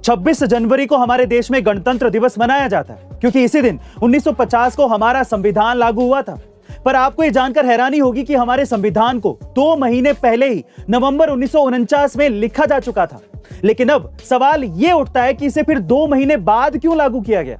26 जनवरी को हमारे देश में गणतंत्र दिवस मनाया जाता है क्योंकि इसी दिन 1950 को हमारा संविधान लागू हुआ था। पर आपको यह जानकर हैरानी होगी कि हमारे संविधान को 2 महीने पहले ही नवंबर 1949 में लिखा जा चुका था। लेकिन अब सवाल यह उठता है कि इसे फिर 2 महीने बाद क्यों लागू किया गया।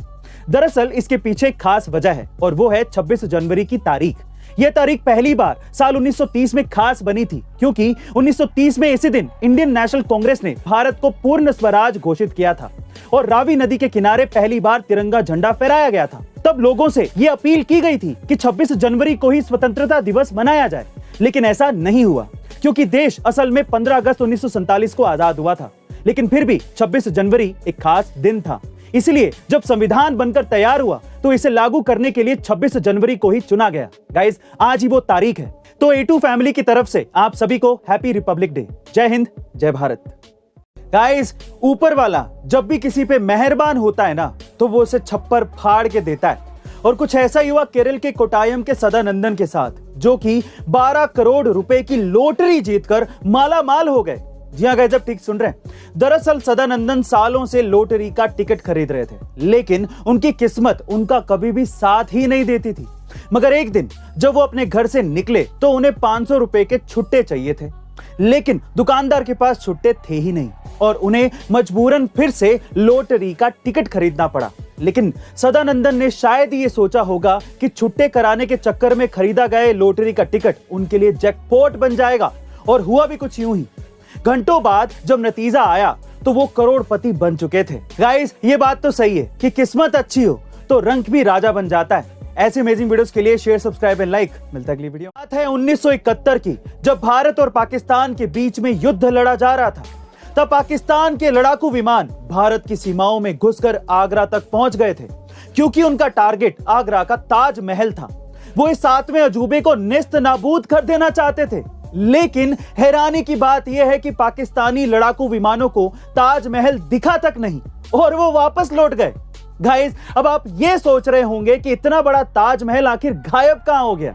दरअसल इसके पीछे एक खास वजह है और वो है 26 जनवरी की तारीख। यह तारीख पहली बार साल 1930 में खास बनी थी क्योंकि 1930 में इसी दिन इंडियन नेशनल कांग्रेस ने भारत को पूर्ण स्वराज घोषित किया था और रावी नदी के किनारे पहली बार तिरंगा झंडा फहराया गया था। तब लोगों से यह अपील की गई थी कि 26 जनवरी को ही स्वतंत्रता दिवस मनाया जाए, लेकिन ऐसा नहीं हुआ क्योंकि देश असल में 15 अगस्त 1947 को आजाद हुआ था। लेकिन फिर भी 26 जनवरी एक खास दिन था, इसलिए जब संविधान बनकर तैयार हुआ तो इसे लागू करने के लिए 26 जनवरी को ही चुना गया। गाइस, आज ही वो तारीख है। तो A2 फैमिली की तरफ से आप सभी को हैप्पी रिपब्लिक डे। जय हिंद, जय भारत। गाइस, ऊपर वाला जब भी किसी पे मेहरबान होता है ना तो वो उसे छप्पर फाड़ के देता है और कुछ ऐसा ही हुआ केरल के कोटायम के सदानंदन के साथ, जो कि 12 करोड़ रुपए की लॉटरी जीतकर माला माल हो गए। जी हाँ गाइस, ठीक सुन रहे हैं। दरअसल सदानंदन सालों से लॉटरी का टिकट खरीद रहे थे, लेकिन उनकी किस्मत उनका कभी भी साथ ही नहीं देती थी। मगर एक दिन जब वो अपने घर से निकले तो उन्हें 500 रुपए के छुट्टे चाहिए थे, लेकिन दुकानदार के पास छुट्टे थे ही नहीं और उन्हें मजबूरन फिर से लॉटरी का टिकट खरीदना पड़ा। लेकिन सदानंदन ने शायद ये सोचा होगा कि छुट्टे कराने के चक्कर में खरीदा गया लॉटरी का टिकट उनके लिए जैकपॉट बन जाएगा, और हुआ भी कुछ यूं ही। घंटों बाद जब नतीजा आया तो वो करोड़पति बन चुके थे। गाइस, ये बात तो सही है कि किस्मत अच्छी हो तो रंक भी राजा बन जाता है। ऐसे अमेजिंग वीडियोस के लिए शेयर, सब्सक्राइब एंड लाइक। मिलता है अगली वीडियो। बात है 1971 की, जब भारत और पाकिस्तान के बीच में युद्ध लड़ा जा रहा था। तब पाकिस्तान के लड़ाकू विमान भारत की सीमाओं में घुसकर आगरा तक पहुंच गए थे क्योंकि उनका टारगेट आगरा का ताजमहल था। वो इस 7वें अजूबे को नेस्त नाबूद कर देना चाहते थे। लेकिन हैरानी की बात यह है कि पाकिस्तानी लड़ाकू विमानों को ताजमहल दिखा तक नहीं और वो वापस लौट गए। गाइस, अब आप ये सोच रहे होंगे कि इतना बड़ा ताजमहल आखिर गायब कहां हो गया।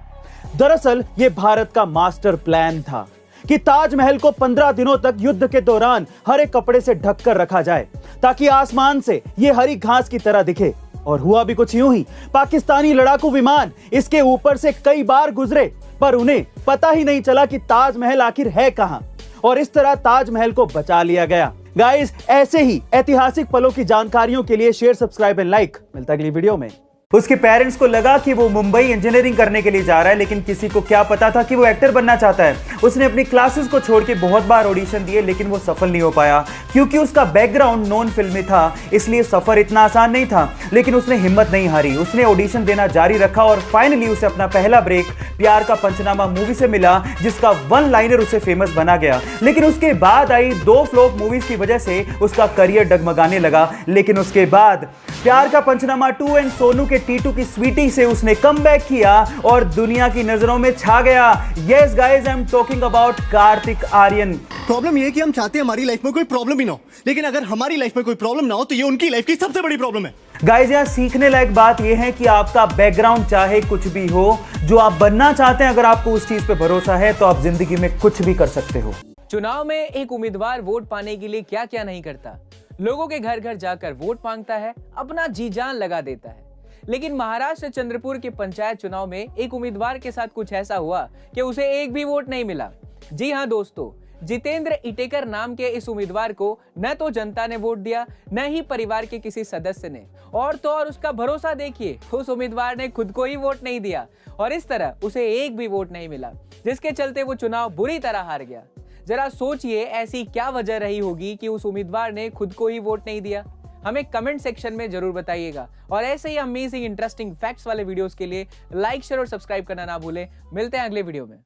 दरअसल ये भारत का मास्टर प्लान था कि ताजमहल को 15 दिनों तक युद्ध के दौरान हरे कपड़े से ढककर रखा जाए ताकि आसमान से ये हरी घास की तरह दिखे। और हुआ भी कुछ यूं ही। पाकिस्तानी लड़ाकू विमान इसके ऊपर से कई बार गुजरे पर उन्हें पता ही नहीं चला कि ताजमहल आखिर है कहां, और इस तरह ताजमहल को बचा लिया गया। गाइस, ऐसे ही ऐतिहासिक पलों की जानकारियों के लिए शेयर, सब्सक्राइब एंड लाइक। मिलता है अगली वीडियो में। उसके पेरेंट्स को लगा कि वो मुंबई इंजीनियरिंग करने के लिए जा रहा है, लेकिन किसी को क्या पता था कि वो एक्टर बनना चाहता है। उसने अपनी क्लासेस को छोड़ के बहुत बार ऑडिशन दिए, लेकिन वो सफल नहीं हो पाया क्योंकि उसका बैकग्राउंड नॉन फिल्मी था, इसलिए सफर इतना आसान नहीं था। लेकिन उसने हिम्मत नहीं हारी, उसने ऑडिशन देना जारी रखा और फाइनली उसे अपना पहला ब्रेक प्यार का पंचनामा मूवी से मिला, जिसका 1 लाइनर उसे फेमस बना गया। लेकिन उसके बाद आई 2 फ्लॉप मूवीज की वजह से उसका करियर डगमगाने लगा। लेकिन उसके बाद प्यार का पंचनामा 2 एंड सोनू के टीटू की स्वीटी से उसने कमबैक किया और दुनिया की नजरों में छा गया। Yes guys, I am talking about Kartik Aaryan. Problem ये है कि हम चाहते हैं हमारी लाइफ में कोई प्रॉब्लम ही ना हो, लेकिन अगर हमारी लाइफ में कोई प्रॉब्लम ना हो तो ये उनकी लाइफ की सबसे बड़ी प्रॉब्लम है। गाइस, यहाँ सीखने लायक बात यह है कि आपका बैकग्राउंड चाहे कुछ भी हो, जो आप बनना चाहते हैं, अगर आपको उस चीज पे भरोसा है तो आप जिंदगी में कुछ भी कर सकते हो। चुनाव में एक उम्मीदवार वोट पाने के लिए क्या क्या नहीं करता। लोगों के घर घर जाकर वोट मांगता है, अपना जी जान लगा देता है। लेकिन महाराष्ट्र चंद्रपुर के पंचायत चुनाव में एक उम्मीदवार के साथ कुछ ऐसा हुआ कि उसे एक भी वोट नहीं मिला। जी हां दोस्तों, जितेंद्र इटेकर नाम के इस उम्मीदवार को न तो जनता ने वोट दिया, न ही परिवार के किसी सदस्य ने। और तो और उसका भरोसा देखिए, उस उम्मीदवार ने खुद को ही वोट नहीं दिया और इस तरह उसे एक भी वोट नहीं मिला, जिसके चलते वो चुनाव बुरी तरह हार गया। जरा सोचिए, ऐसी क्या वजह रही होगी कि उस उम्मीदवार ने खुद को ही वोट नहीं दिया। हमें कमेंट सेक्शन में जरूर बताइएगा और ऐसे ही अमेजिंग इंटरेस्टिंग फैक्ट्स वाले वीडियोस के लिए लाइक, शेयर और सब्सक्राइब करना ना भूलें। मिलते हैं अगले वीडियो में।